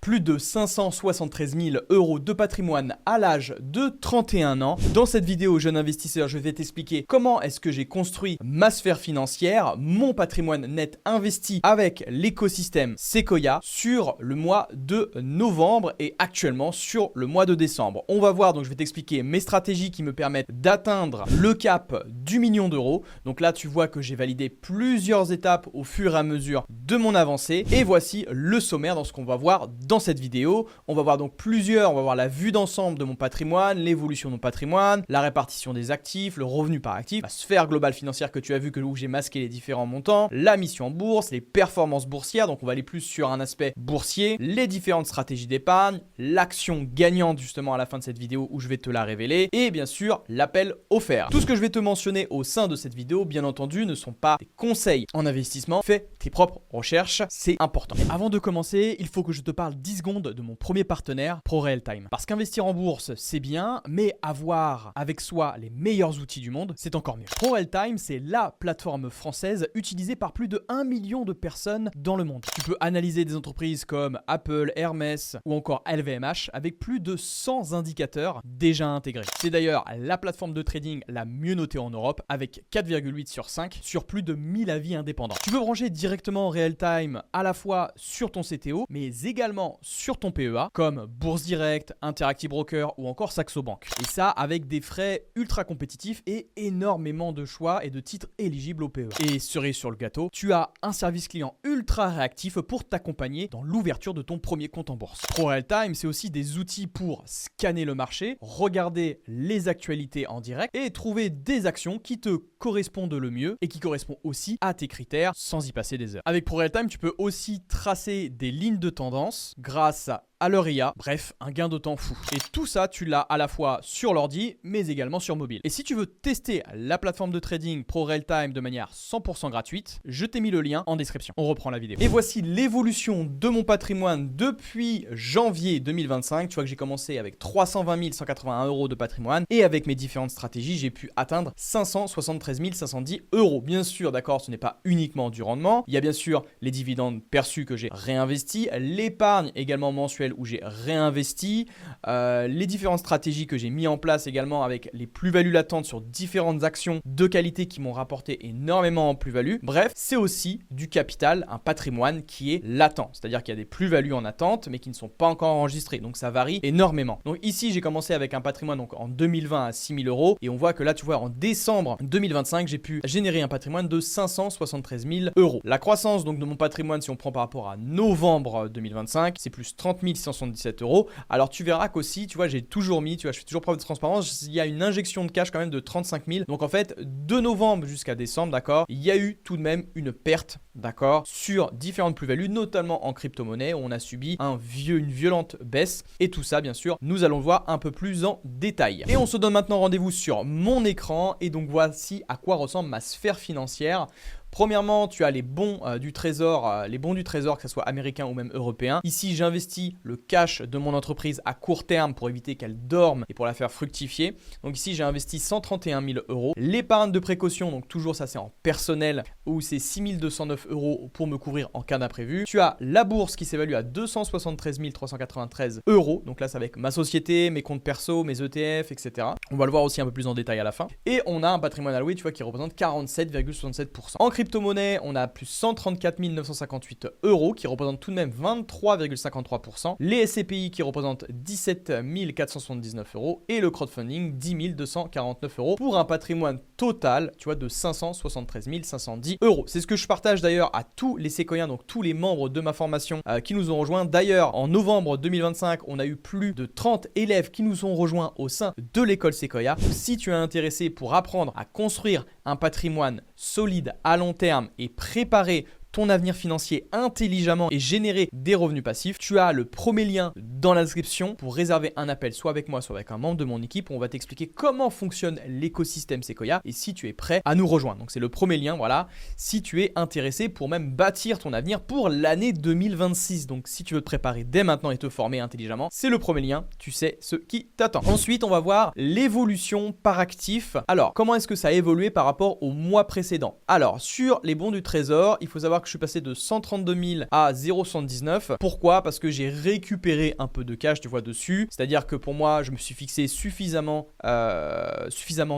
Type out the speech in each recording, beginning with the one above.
plus de 573 000 € de patrimoine à l'âge de 31 ans. Dans cette vidéo, jeune investisseur, je vais t'expliquer comment est-ce que j'ai construit ma sphère financière, mon patrimoine net investi avec l'écosystème Sequoia sur le mois de novembre et actuellement sur le mois de décembre. On va voir, donc je vais t'expliquer mes stratégies qui me permettent d'atteindre le cap du million d'euros. Donc là, tu vois que j'ai validé plusieurs étapes au fur et à mesure de mon avancée. Et voici le sommaire dans ce qu'on va voir dans cette vidéo. On va voir donc on va voir la vue d'ensemble de mon patrimoine, l'évolution de mon patrimoine, la répartition des actifs, le revenu par actif, la sphère globale financière que tu as vu où j'ai masqué les différents montants, la mission en bourse, les performances boursières, donc on va aller plus sur un aspect boursier, les différentes stratégies d'épargne, l'action gagnante justement à la fin de cette vidéo où je vais te la révéler et bien sûr l'appel offert. Tout ce que je vais te mentionner au sein de cette vidéo, bien entendu, ne sont pas des conseils en investissement. Fais tes propres recherches, c'est important. Et avant de commencer, il faut que je te parle 10 secondes de mon premier partenaire, ProRealTime. Parce qu'investir en bourse, c'est bien, mais avoir avec soi les meilleurs outils du monde, c'est encore mieux. ProRealTime, c'est la plateforme française utilisée par plus de 1 million de personnes dans le monde. Tu peux analyser des entreprises comme Apple, Hermès ou encore LVMH avec plus de 100 indicateurs déjà intégrés. C'est d'ailleurs la plateforme de trading la mieux notée en Europe avec 4,8 sur 5 sur plus de 1000 avis indépendants. Tu peux brancher directement RealTime à la fois sur ton CTO mais également sur ton PEA comme Bourse Direct, Interactive Broker ou encore Saxo Bank. Et ça avec des frais ultra compétitifs et énormément de choix et de titres éligibles au PEA. Et cerise sur le gâteau, tu as un service client ultra réactif pour t'accompagner dans l'ouverture de ton premier compte en bourse. ProRealTime, c'est aussi des outils pour scanner le marché, regarder les actualités en direct et trouver des actions qui te correspondent le mieux et qui correspondent aussi à tes critères sans y passer des heures. Avec ProRealTime, tu peux aussi tracer des lignes de tendance grâce à leur IA, bref, un gain de temps fou. Et tout ça, tu l'as à la fois sur l'ordi, mais également sur mobile. Et si tu veux tester la plateforme de trading ProRealTime de manière 100% gratuite, je t'ai mis le lien en description. On reprend la vidéo. Et voici l'évolution de mon patrimoine depuis janvier 2025. Tu vois que j'ai commencé avec 320 181 € de patrimoine et avec mes différentes stratégies, j'ai pu atteindre 573 510 €. Bien sûr, d'accord, ce n'est pas uniquement du rendement. Il y a bien sûr les dividendes perçus que j'ai réinvestis, l'épargne également mensuelle où j'ai réinvesti, les différentes stratégies que j'ai mis en place également avec les plus-values latentes sur différentes actions de qualité qui m'ont rapporté énormément en plus-value. Bref, c'est aussi du capital, un patrimoine qui est latent, c'est-à-dire qu'il y a des plus-values en attente mais qui ne sont pas encore enregistrées, donc ça varie énormément. Donc ici, j'ai commencé avec un patrimoine donc en 2020 à 6 000 € et on voit que là, tu vois, en décembre 2025, j'ai pu générer un patrimoine de 573 000 €. La croissance donc de mon patrimoine, si on prend par rapport à novembre 2025, c'est plus 30 677 €. Alors tu verras qu'aussi, tu vois, j'ai toujours mis, tu vois, je fais toujours preuve de transparence, il y a une injection de cash quand même de 35 000. Donc en fait, de novembre jusqu'à décembre, d'accord, il y a eu tout de même une perte, d'accord, sur différentes plus-values, notamment en crypto-monnaie, où on a subi une violente baisse. Et tout ça, bien sûr, nous allons le voir un peu plus en détail. Et on se donne maintenant rendez-vous sur mon écran. Et donc voici à quoi ressemble ma sphère financière. Premièrement, tu as les bons du trésor, que ce soit américain ou même européen. Ici, j'investis le cash de mon entreprise à court terme pour éviter qu'elle dorme et pour la faire fructifier. Donc ici, j'ai investi 131 000 €. L'épargne de précaution, donc toujours ça c'est en personnel, où c'est 6 209 € pour me couvrir en cas d'imprévu. Tu as la bourse qui s'évalue à 273 393 €. Donc là, c'est avec ma société, mes comptes perso, mes ETF, etc. On va le voir aussi un peu plus en détail à la fin. Et on a un patrimoine alloué, tu vois, qui représente 47,67%. En crypto-monnaie, on a plus 134 958 € qui représentent tout de même 23,53%. Les SCPI qui représentent 17 479 € et le crowdfunding 10 249 € pour un patrimoine total, tu vois, de 573 510 €. C'est ce que je partage d'ailleurs à tous les séquoiens, donc tous les membres de ma formation qui nous ont rejoints. D'ailleurs, en novembre 2025, on a eu plus de 30 élèves qui nous ont rejoints au sein de l'école Sequoia. Si tu es intéressé pour apprendre à construire un patrimoine solide à long terme et préparer ton avenir financier intelligemment et générer des revenus passifs, tu as le premier lien dans dans la description pour réserver un appel soit avec moi, soit avec un membre de mon équipe où on va t'expliquer comment fonctionne l'écosystème Sequoia et si tu es prêt à nous rejoindre. Donc c'est le premier lien, voilà, si tu es intéressé pour même bâtir ton avenir pour l'année 2026. Donc si tu veux te préparer dès maintenant et te former intelligemment, c'est le premier lien, tu sais ce qui t'attend. Ensuite, on va voir l'évolution par actif. Alors, comment est-ce que ça a évolué par rapport au mois précédent? Alors, sur les bons du trésor, il faut savoir que je suis passé de 132 000 à 0,79. Pourquoi? Parce que j'ai récupéré un peu de cash, tu vois, dessus. C'est-à-dire que pour moi, je me suis fixé suffisamment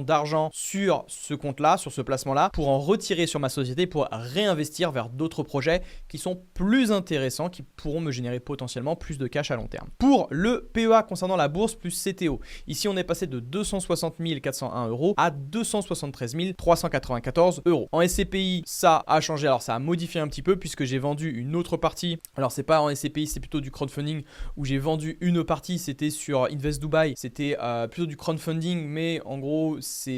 d'argent sur ce compte-là, sur ce placement-là, pour en retirer sur ma société, pour réinvestir vers d'autres projets qui sont plus intéressants, qui pourront me générer potentiellement plus de cash à long terme. Pour le PEA concernant la bourse plus CTO, ici on est passé de 260 401 euros à 273 394 euros. En SCPI, ça a changé, alors ça a modifié un petit peu puisque j'ai vendu une autre partie. Alors c'est pas en SCPI, c'est plutôt du crowdfunding où j'ai vendu une partie, c'était sur Invest Dubai, c'était plutôt du crowdfunding, mais en gros ça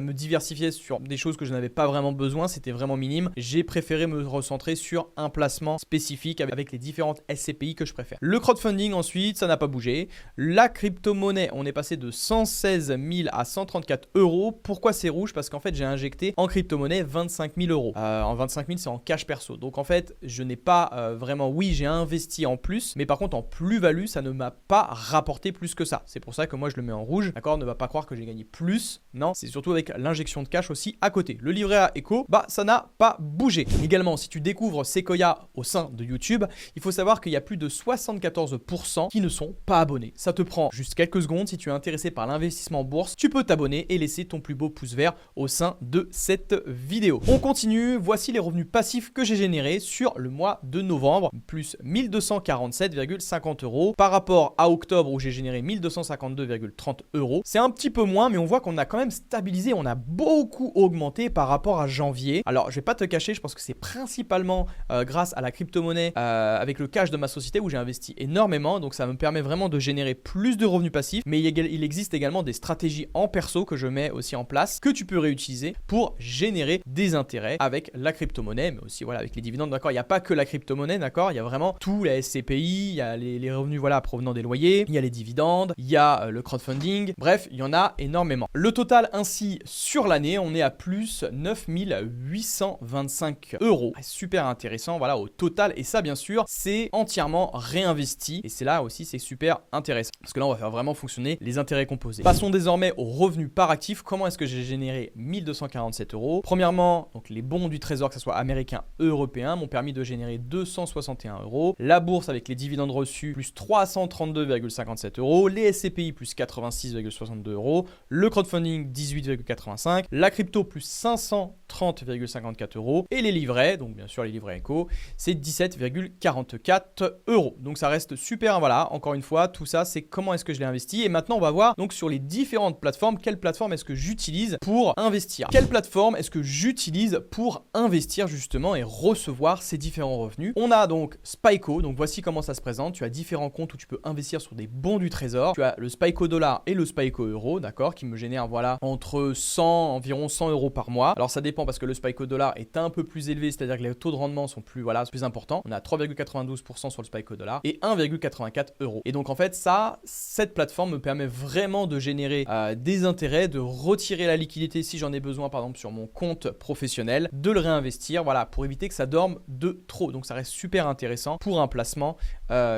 me diversifiait sur des choses que je n'avais pas vraiment besoin, c'était vraiment minime. J'ai préféré me recentrer sur un placement spécifique avec les différentes SCPI que je préfère. Le crowdfunding ensuite, ça n'a pas bougé. La crypto-monnaie, on est passé de 116 000 à 134 euros. Pourquoi c'est rouge? Parce qu'en fait, j'ai injecté en crypto-monnaie 25 000 euros. En 25 000, c'est en cash perso. Donc en fait, je n'ai pas vraiment, oui, j'ai investi en plus, mais par contre, en plus-value, ça ne m'a pas rapporté plus que ça. C'est pour ça que moi, je le mets en rouge. D'accord? Ne va pas croire que j'ai gagné plus. Non, c'est surtout avec l'injection de cash aussi à côté. Le livret A Echo, bah, ça n'a pas bougé. Également, si tu découvres Sequoia au sein de YouTube, il faut savoir qu'il y a plus de 74% qui ne sont pas abonnés. Ça te prend juste quelques secondes. Si tu es intéressé par l'investissement en bourse, tu peux t'abonner et laisser ton plus beau pouce vert au sein de cette vidéo. On continue. Voici les revenus passifs que j'ai générés sur le mois de novembre, plus 1247,50 euros par rapport à octobre où j'ai généré 1252,30 euros. C'est un petit peu moins, mais on voit qu'on a quand même stabilisé. On a beaucoup augmenté par rapport à janvier. Alors, je vais pas te cacher, je pense que c'est principalement grâce à la crypto-monnaie avec le cash de ma société où j'ai investi énormément. Donc, ça me permet vraiment de générer plus de revenus passifs. Mais il existe également des stratégies en perso que je mets aussi en place que tu peux réutiliser pour générer des intérêts avec la crypto-monnaie, mais aussi voilà avec les dividendes. D'accord, il n'y a pas que la crypto-monnaie, d'accord, il y a vraiment tout, la SCPI, il y a les revenus voilà provenant des loyers, il y a les dividendes, il y a le crowdfunding. Bref, il y en a énormément. Le total ainsi sur l'année, on est à plus 9 825 euros. Super intéressant, voilà au total. Et ça, bien sûr, c'est entièrement réinvesti. Et c'est là aussi, c'est super intéressant parce que là, on va faire vraiment fonctionner les intérêts composés. Passons désormais aux revenus par actif. Comment est-ce que j'ai généré 1247 euros? Premièrement, donc les bons du trésor, que ce soit américain, européen, m'ont permis de générer 261 euros. La bourse avec les dividendes reçus, plus 332,57 euros. Les SCPI, plus 86,62 euros. Le crowdfunding, 18,85. La crypto, plus 530,54 euros. Et les livrets, donc bien sûr les livrets éco, c'est 17,44 euros. Donc ça reste super, voilà, encore une fois, tout ça, c'est comment est-ce que je l'ai investi. Et maintenant, on va voir donc sur les différentes plateformes, quelle plateforme est-ce que j'utilise pour investir? Quelle plateforme est-ce que j'utilise pour investir justement et recevoir ces différents revenus? On a donc Spyco, donc voici comment ça se présente. Tu as différents comptes où tu peux investir sur des bons du trésor. Tu as le Spyco dollar et le Spyco euro, d'accord, qui me génèrent voilà entre environ 100 euros par mois. Alors ça dépend parce que le Spyco dollar est un peu plus élevé, c'est-à-dire que les taux de rendement sont plus plus importants. On a 3,92% sur le Spyco dollar et 1,84 euros. Et donc en fait cette plateforme me permet vraiment de générer des intérêts, de retirer la liquidité si j'en ai besoin par exemple sur mon compte professionnel, de le réinvestir, voilà, pour éviter que ça dorme de trop. Donc ça reste super intéressant pour un placement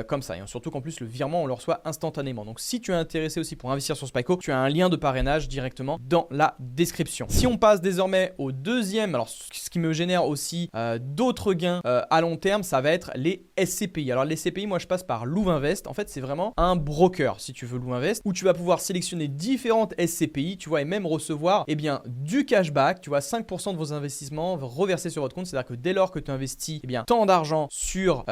comme ça. Et surtout qu'en plus le virement on le reçoit instantanément. Donc si tu es intéressé aussi pour investir sur Spyco, tu as un lien de parrainage directement dans la description. Si on passe désormais au deuxième, alors ce qui me génère aussi d'autres gains à long terme, ça va être les SCPI. Alors les SCPI, moi je passe par Louvinvest. En fait c'est vraiment un broker si tu veux Louvinvest où tu vas pouvoir sélectionner différentes SCPI, tu vois, et même recevoir du cashback, tu vois, 5% de vos investissements reversés sur votre compte. C'est-à-dire que dès lors que tu investis tant d'argent sur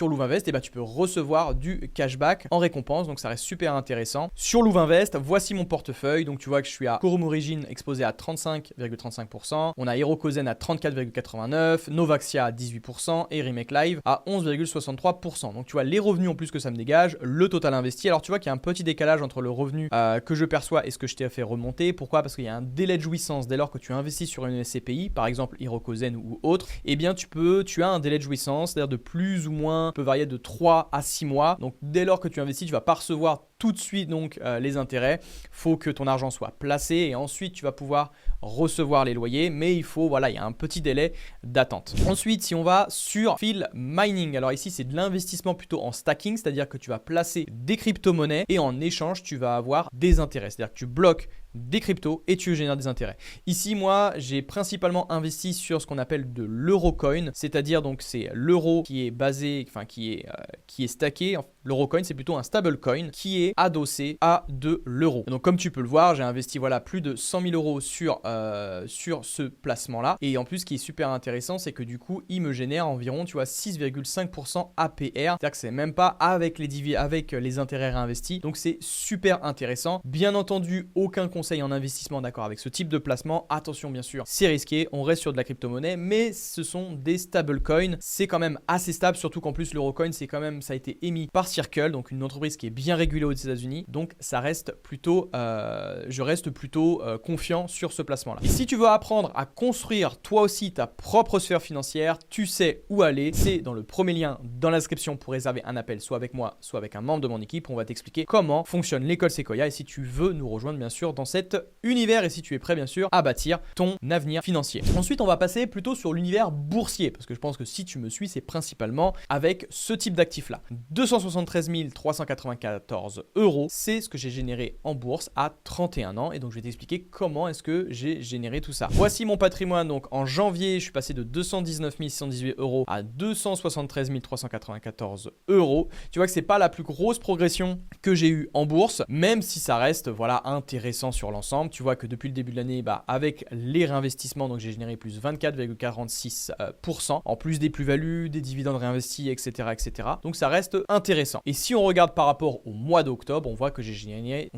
Louvinvest, tu peux recevoir du cashback en récompense. Donc ça reste super intéressant. Sur Louvinvest, voici mon portefeuille. Donc tu vois que je suis à Quorum Origin exposé à 35,35%. On a Hirokozen à 34,89%, Novaxia à 18% et Remake Live à 11,63%. Donc tu vois les revenus en plus que ça me dégage, le total investi. Alors tu vois qu'il y a un petit décalage entre le revenu que je perçois et ce que je t'ai fait remonter. Pourquoi? Parce qu'il y a un délai de jouissance dès lors que tu investis sur une SCPI, par exemple Hirokozen ou autre. Tu as un délai de jouissance, c'est-à-dire de plus ou moins, peut varier de 3 à 6 mois pas. Donc dès lors que tu investis, tu vas pas recevoir tout de suite donc les intérêts. Faut que ton argent soit placé et ensuite tu vas pouvoir recevoir les loyers, mais il faut, voilà, il y a un petit délai d'attente. Ensuite, si on va sur Field Mining, alors ici c'est de l'investissement plutôt en stacking, c'est-à-dire que tu vas placer des crypto-monnaies et en échange tu vas avoir des intérêts, c'est-à-dire que tu bloques des cryptos et tu génères des intérêts. Ici, moi, j'ai principalement investi sur ce qu'on appelle de l'eurocoin, c'est-à-dire donc c'est l'euro qui est basé, enfin qui est stacké. L'eurocoin, c'est plutôt un stablecoin qui est adossé à de l'euro. Donc comme tu peux le voir, j'ai investi voilà plus de 100 000 euros sur ce placement-là. Et en plus, ce qui est super intéressant, c'est que du coup, il me génère environ, tu vois, 6,5% APR. C'est-à-dire que c'est même pas avec les intérêts réinvestis. Donc c'est super intéressant. Bien entendu, aucun conseil en investissement, d'accord, avec ce type de placement. Attention, bien sûr, c'est risqué, on reste sur de la crypto-monnaie, mais ce sont des stablecoins. C'est quand même assez stable, surtout qu'en plus l'eurocoin, c'est quand même, ça a été émis par Circle, donc une entreprise qui est bien régulée aux États-Unis. Donc ça reste plutôt, je reste plutôt confiant sur ce placement-là. Et si tu veux apprendre à construire toi aussi ta propre sphère financière, tu sais où aller. C'est dans le premier lien dans la description pour réserver un appel, soit avec moi, soit avec un membre de mon équipe. On va t'expliquer comment fonctionne l'école Sequoia et si tu veux nous rejoindre bien sûr dans cet univers et si tu es prêt bien sûr à bâtir ton avenir financier. Ensuite, on va passer plutôt sur l'univers boursier parce que je pense que si tu me suis, c'est principalement avec ce type d'actifs là. 273 394 euros, c'est ce que j'ai généré en bourse à 31 ans et donc je vais t'expliquer comment est-ce que j'ai généré tout ça. Voici mon patrimoine. Donc en janvier, je suis passé de 219 618 euros à 273 394 euros. Tu vois que c'est pas la plus grosse progression que j'ai eue en bourse, même si ça reste voilà intéressant sur l'ensemble. Tu vois que depuis le début de l'année, avec les réinvestissements, donc j'ai généré plus 24,46% en plus des plus-values, des dividendes réinvestis, etc., etc. Donc ça reste intéressant. Et si on regarde par rapport au mois d'octobre, on voit que j'ai généré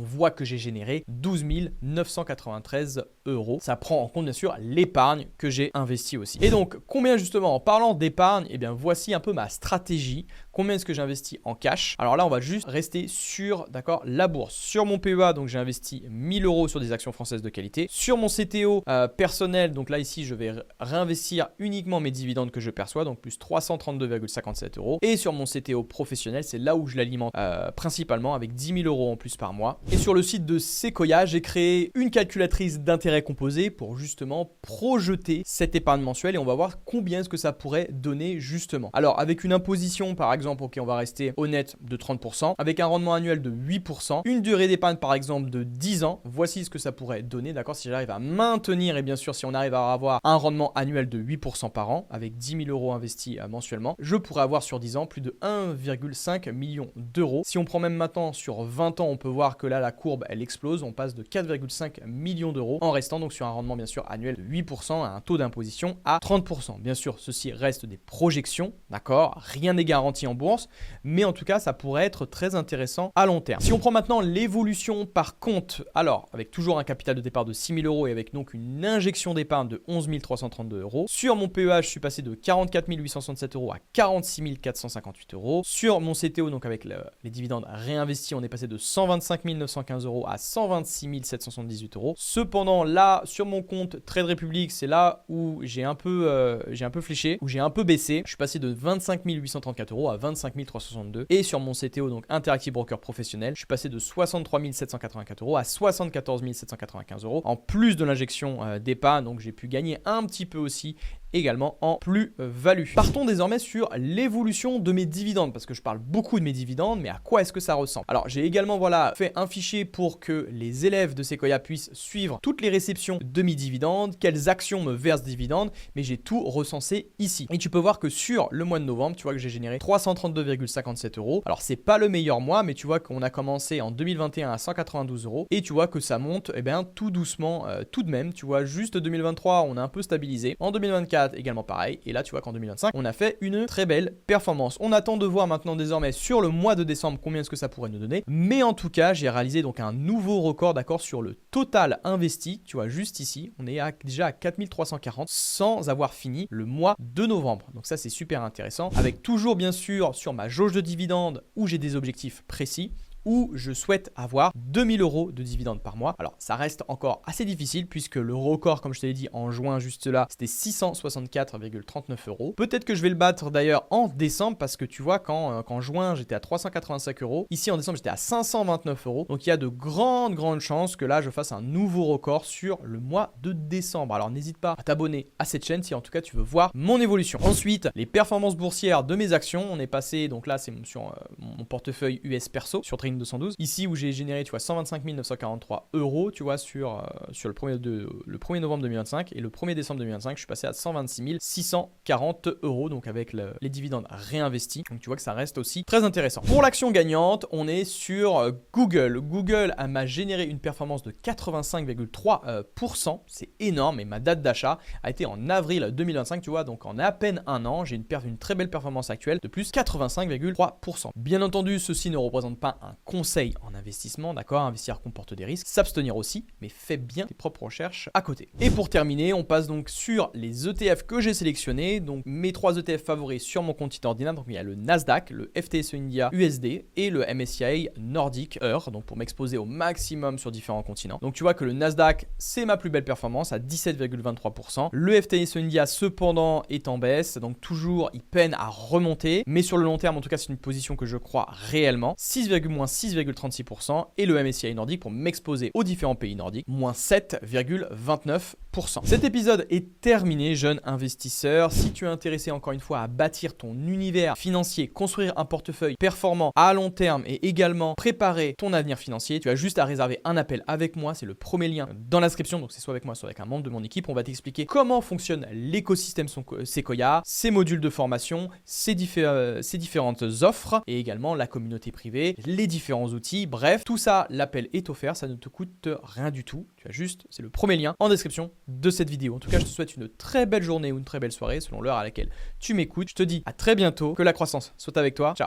12 993 euros. Ça prend en compte bien sûr l'épargne que j'ai investie aussi. Et donc combien justement, en parlant d'épargne, eh bien voici un peu ma stratégie. Combien est-ce que j'investis en cash? Alors là, on va juste rester sur, d'accord, la bourse. Sur mon PEA, donc j'ai investi 1000 euros sur des actions françaises de qualité. Sur mon CTO personnel, donc là ici, je vais réinvestir uniquement mes dividendes que je perçois, donc plus 332,57 euros. Et sur mon CTO professionnel, c'est là où je l'alimente principalement avec 10 000 euros en plus par mois. Et sur le site de Sequoia, j'ai créé une calculatrice d'intérêt composé pour justement projeter cette épargne mensuelle et on va voir combien est-ce que ça pourrait donner justement. Alors avec une imposition par exemple, ok, on va rester honnête de 30%, avec un rendement annuel de 8%, une durée d'épargne par exemple de 10 ans, voici ce que ça pourrait donner, d'accord, si j'arrive à maintenir et bien sûr si on arrive à avoir un rendement annuel de 8% par an, avec 10 000 euros investis mensuellement, je pourrais avoir sur 10 ans plus de 1,5 million d'euros. Si on prend même maintenant sur 20 ans, on peut voir que là la courbe elle explose, on passe de 4,5 millions d'euros en restant donc sur un rendement bien sûr annuel de 8% à un taux d'imposition à 30%. Bien sûr, ceci reste des projections, d'accord, rien n'est garanti en bourse, mais en tout cas ça pourrait être très intéressant à long terme. Si on prend maintenant l'évolution par compte, alors avec toujours un capital de départ de 6 000 euros et avec donc une injection d'épargne de 11 332 euros, sur mon PEA je suis passé de 44 867 euros à 46 458 euros, sur mon CTO donc avec les dividendes réinvestis on est passé de 125 915 euros à 126 778 euros. Cependant là sur mon compte Trade Republic c'est là où j'ai un peu fléché, où j'ai un peu baissé, je suis passé de 25 834 euros à 25 362 et sur mon CTO donc Interactive Broker professionnel je suis passé de 63 784 euros à 74 795 euros en plus de l'injection d'épargne, donc j'ai pu gagner un petit peu aussi également en plus-value. Partons désormais sur l'évolution de mes dividendes parce que je parle beaucoup de mes dividendes, mais à quoi est-ce que ça ressemble? Alors j'ai également fait un fichier pour que les élèves de Sequoia puissent suivre toutes les réceptions de mes dividendes, quelles actions me versent dividendes, mais j'ai tout recensé ici. Et tu peux voir que sur le mois de novembre, tu vois que j'ai généré 332,57 euros. Alors c'est pas le meilleur mois, mais tu vois qu'on a commencé en 2021 à 192 euros et tu vois que ça monte tout doucement tout de même. Tu vois juste 2023 on a un peu stabilisé. En 2024 également pareil et là tu vois qu'en 2025 on a fait une très belle performance. On attend de voir maintenant désormais sur le mois de décembre combien est-ce que ça pourrait nous donner, mais en tout cas j'ai réalisé donc un nouveau record, d'accord, sur le total investi. Tu vois juste ici on est déjà à 4340 sans avoir fini le mois de novembre, donc ça c'est super intéressant, avec toujours bien sûr sur ma jauge de dividendes où j'ai des objectifs précis. où je souhaite avoir 2000 € de dividendes par mois. Alors, ça reste encore assez difficile puisque le record, comme je te l'ai dit en juin juste là, c'était 664,39 €. Peut-être que je vais le battre d'ailleurs en décembre parce que tu vois, qu'en juin, j'étais à 385 €. Ici, en décembre, j'étais à 529 €. Donc, il y a de grandes chances que là, je fasse un nouveau record sur le mois de décembre. Alors, n'hésite pas à t'abonner à cette chaîne si en tout cas tu veux voir mon évolution. Ensuite, les performances boursières de mes actions. On est passé, donc là, c'est sur mon portefeuille US perso sur Trading 212. Ici, où j'ai généré, tu vois, 125 943 €, tu vois, sur le 1er novembre 2025 et le 1er décembre 2025, je suis passé à 126 640 €, donc avec les dividendes réinvestis. Donc, tu vois que ça reste aussi très intéressant. Pour l'action gagnante, on est sur Google. Google m'a généré une performance de 85,3%. C'est énorme et ma date d'achat a été en avril 2025, tu vois, donc en à peine un an, j'ai une très belle performance actuelle de plus 85,3%. Bien entendu, ceci ne représente pas un conseil en investissement, d'accord? Investir comporte des risques, s'abstenir aussi, mais fais bien tes propres recherches à côté. Et pour terminer, on passe donc sur les ETF que j'ai sélectionnés, donc mes 3 ETF favoris sur mon compte ordinaire. Donc il y a le Nasdaq, le FTSE India USD et le MSCI Nordic EUR, donc pour m'exposer au maximum sur différents continents. Donc tu vois que le Nasdaq, c'est ma plus belle performance à 17,23%. Le FTSE India cependant est en baisse, donc toujours il peine à remonter, mais sur le long terme en tout cas c'est une position que je crois réellement. 6,36% et le MSCI Nordique pour m'exposer aux différents pays nordiques, moins 7,29%. Cet épisode est terminé, jeune investisseur. Si tu es intéressé encore une fois à bâtir ton univers financier, construire un portefeuille performant à long terme et également préparer ton avenir financier, tu as juste à réserver un appel avec moi. C'est le premier lien dans la description, donc c'est soit avec moi, soit avec un membre de mon équipe. On va t'expliquer comment fonctionne l'écosystème Sequoia, ses modules de formation, ses différentes offres et également la communauté privée, les différents outils. Bref, tout ça, l'appel est offert, ça ne te coûte rien du tout. Tu as juste, c'est le premier lien en description de cette vidéo. En tout cas, je te souhaite une très belle journée ou une très belle soirée selon l'heure à laquelle tu m'écoutes. Je te dis à très bientôt, que la croissance soit avec toi. Ciao.